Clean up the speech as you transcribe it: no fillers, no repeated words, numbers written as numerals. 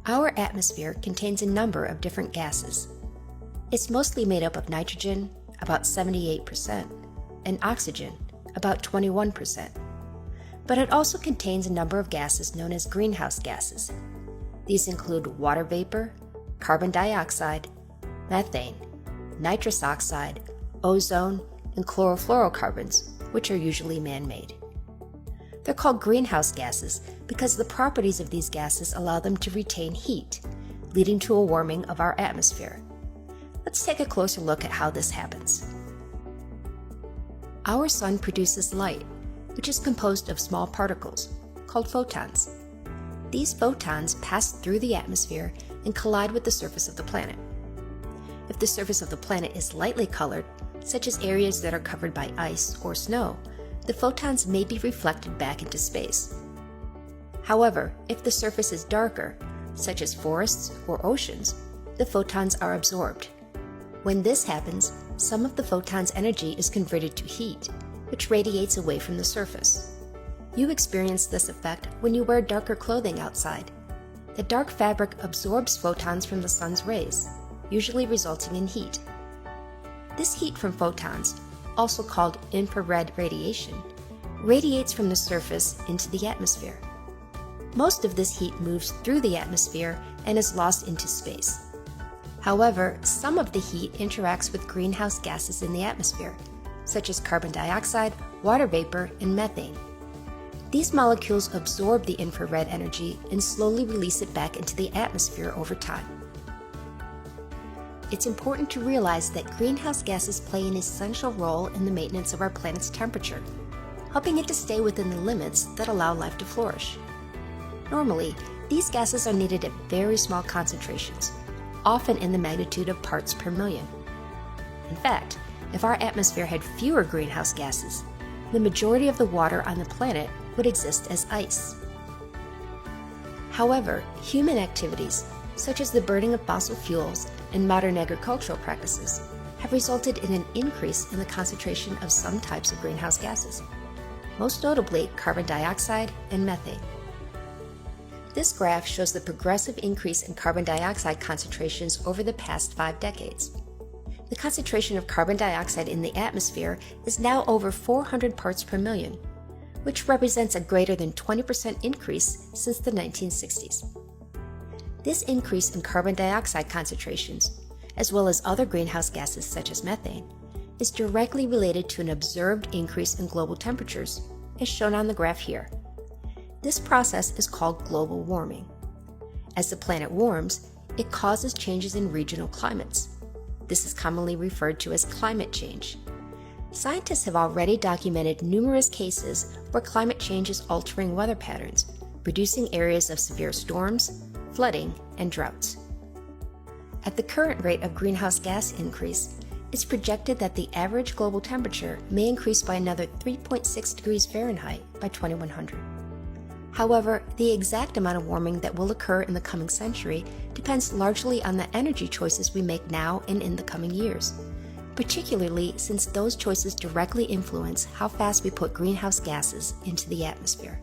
Our atmosphere contains a number of different gases. It's mostly made up of nitrogen, about 78%, and oxygen, about 21%. But it also contains a number of gases known as greenhouse gases. These include water vapor, carbon dioxide, methane, nitrous oxide, ozone, and chlorofluorocarbons, which are usually man-made. They're called greenhouse gases because the properties of these gases allow them to retain heat, leading to a warming of our atmosphere. Let's take a closer look at how this happens. Our sun produces light, which is composed of small particles, called photons. These photons pass through the atmosphere and collide with the surface of the planet. If the surface of the planet is lightly colored, such as areas that are covered by ice or snow, the photons may be reflected back into space. However, if the surface is darker, such as forests or oceans, the photons are absorbed. When this happens, some of the photon's energy is converted to heat, which radiates away from the surface. You experience this effect when you wear darker clothing outside. The dark fabric absorbs photons from the sun's rays, usually resulting in heat. This heat from photons, also called infrared radiation, radiates from the surface into the atmosphere. Most of this heat moves through the atmosphere and is lost into space. However, some of the heat interacts with greenhouse gases in the atmosphere, such as carbon dioxide, water vapor, and methane. These molecules absorb the infrared energy and slowly release it back into the atmosphere over time. It's important to realize that greenhouse gases play an essential role in the maintenance of our planet's temperature, helping it to stay within the limits that allow life to flourish. Normally, these gases are needed at very small concentrations, often in the magnitude of parts per million. In fact, if our atmosphere had fewer greenhouse gases, the majority of the water on the planet would exist as ice. However, human activities, such as the burning of fossil fuels and modern agricultural practices, have resulted in an increase in the concentration of some types of greenhouse gases, most notably carbon dioxide and methane. This graph shows the progressive increase in carbon dioxide concentrations over the past 5 decades. The concentration of carbon dioxide in the atmosphere is now over 400 parts per million, which represents a greater than 20% increase since the 1960s. This increase in carbon dioxide concentrations, as well as other greenhouse gases such as methane, is directly related to an observed increase in global temperatures, as shown on the graph here. This process is called global warming. As the planet warms, it causes changes in regional climates. This is commonly referred to as climate change. Scientists have already documented numerous cases where climate change is altering weather patterns, producing areas of severe storms, flooding, and droughts. At the current rate of greenhouse gas increase, it's projected that the average global temperature may increase by another 3.6 degrees Fahrenheit by 2100. However, the exact amount of warming that will occur in the coming century depends largely on the energy choices we make now and in the coming years, particularly since those choices directly influence how fast we put greenhouse gases into the atmosphere.